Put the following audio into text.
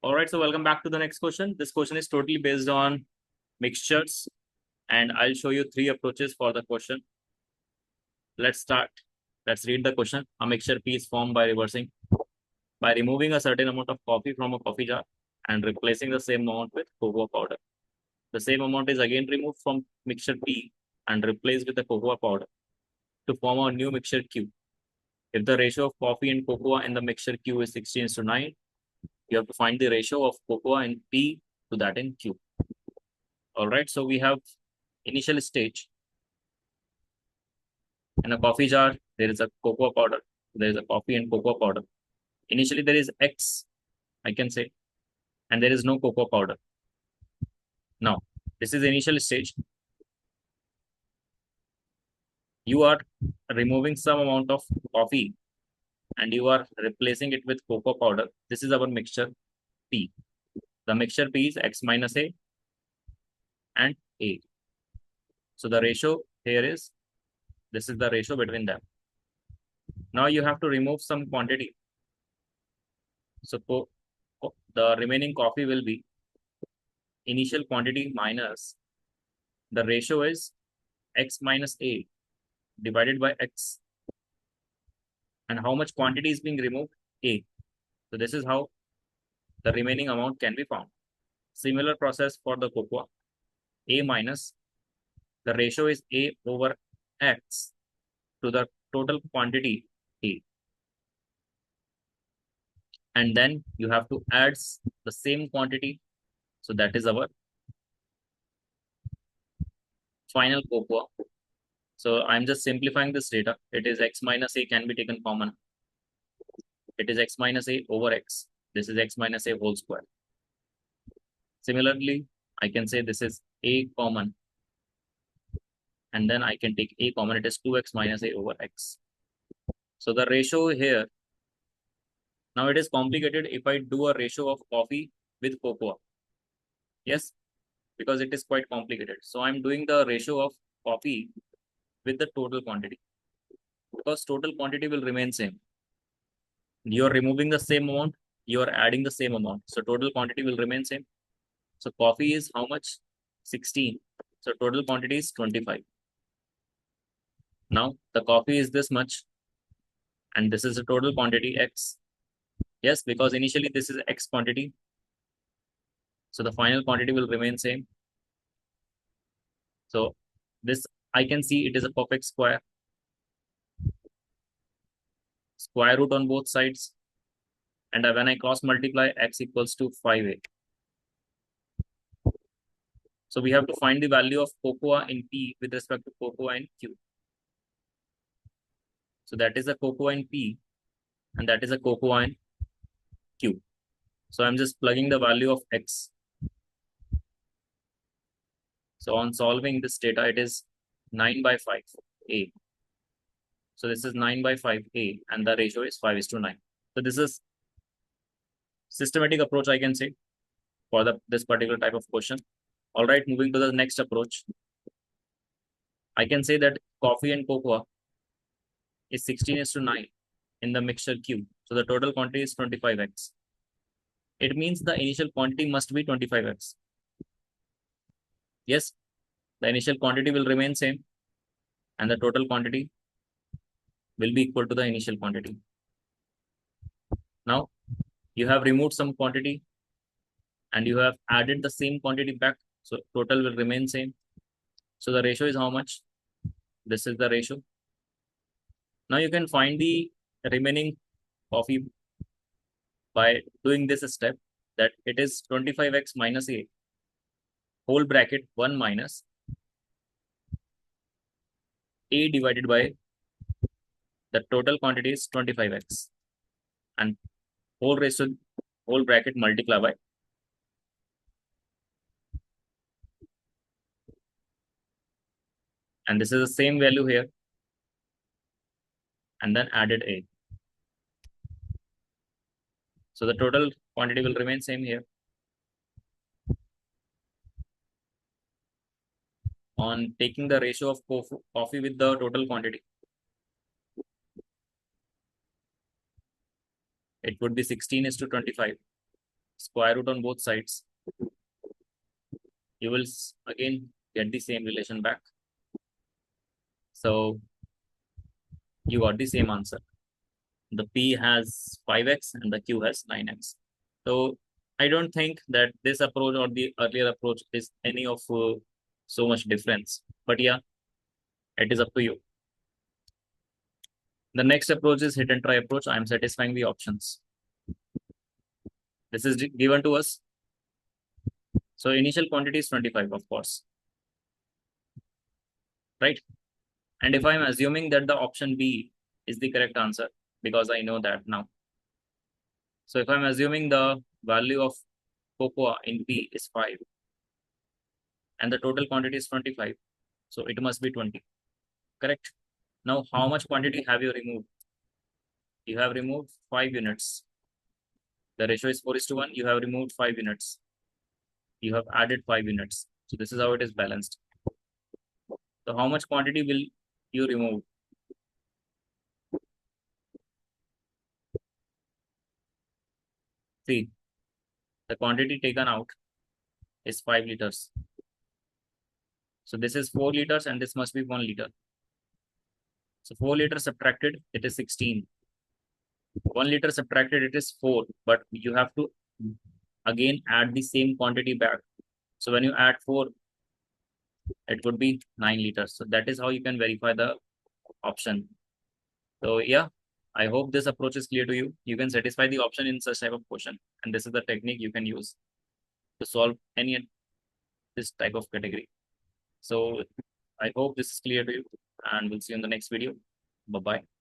All right, so welcome back to the next question. This question is totally based on mixtures, and I'll show you three approaches for the question. Let's start. Let's read the question. A mixture P is formed by removing a certain amount of coffee from a coffee jar and replacing the same amount with cocoa powder. The same amount is again removed from mixture P and replaced with the cocoa powder to form a new mixture Q. If the ratio of coffee and cocoa in the mixture Q is 16:9, you have to find the ratio of cocoa in P to that in Q. All right, so we have initial stage. In a coffee jar, there is a cocoa powder. There is a coffee and cocoa powder. Initially, there is X, I can say, and there is no cocoa powder. Now, this is initial stage. You are removing some amount of coffee and you are replacing it with cocoa powder. This is our mixture P. The mixture P is X minus A and A. So the ratio here is, this is the ratio between them. Now you have to remove some quantity. So the remaining coffee will be initial quantity minus the ratio is X minus A divided by X. And how much quantity is being removed? A. So this is how the remaining amount can be found. Similar process for the cocoa. A minus the ratio is A over X to the total quantity A. And then you have to add the same quantity. So that is our final cocoa. So I'm just simplifying this data. It is X minus A can be taken common. It is X minus A over X. This is X minus A whole square. Similarly, I can say this is A common. And then I can take A common. It is 2X minus A over X. So the ratio here, now it is complicated if I do a ratio of coffee with cocoa. Yes, because it is quite complicated. So I'm doing the ratio of coffee with the total quantity, because total quantity will remain same. You are removing the same amount, you are adding the same amount. So total quantity will remain same. So coffee is how much? 16. So total quantity is 25. Now the coffee is this much, and this is the total quantity X. Yes, because initially this is X quantity. So the final quantity will remain same. So this, I can see it is a perfect square. Square root on both sides. And when I cross multiply, X equals to 5A. So we have to find the value of cocoa in P with respect to cocoa in Q. So that is a cocoa in P and that is a cocoa in Q. So I'm just plugging the value of X. So on solving this data, it is 9 by 5A. So this is 9 by 5A and the ratio is 5:9. So this is systematic approach, I can say, for this particular type of question. All right, moving to the next approach. I can say that coffee and cocoa is 16:9 in the mixture Q. So the total quantity is 25X. It means the initial quantity must be 25X. Yes, the initial quantity will remain same and the total quantity will be equal to the initial quantity. Now, you have removed some quantity and you have added the same quantity back. So total will remain same. So the ratio is how much? This is the ratio. Now you can find the remaining coffee by doing this step, that it is 25X minus A whole bracket 1 minus A divided by the total quantity is 25X and whole ratio, whole bracket multiply by. And this is the same value here and then added A. So the total quantity will remain same here. On taking the ratio of coffee with the total quantity, it would be 16:25. square root on both sides, you will again get the same relation back. So you got the same answer. The P has 5x and the Q has 9x. So I don't think that this approach or the earlier approach is any of so much difference. But yeah, it is up to you. The next approach is hit and try approach. I am satisfying the options. This is given to us. So initial quantity is 25, of course, right? And if I'm assuming that the option B is the correct answer, because I know that now. So if I'm assuming the value of cocoa in P is 5 and the total quantity is 25, so it must be 20, correct? Now, how much quantity have you removed? You have removed 5 units. The ratio is 4:1. You have removed 5 units. You have added 5 units. So this is how it is balanced. So how much quantity will you remove? See, the quantity taken out is 5 liters. So this is 4 liters and this must be 1 liter. So 4 liters subtracted, it is 16. 1 liter subtracted, it is 4. But you have to again add the same quantity back. So when you add 4, it would be 9 liters. So that is how you can verify the option. So yeah, I hope this approach is clear to you. You can satisfy the option in such type of question. And this is the technique you can use to solve any this type of category. So I hope this is clear to you and we'll see you in the next video. Bye-bye.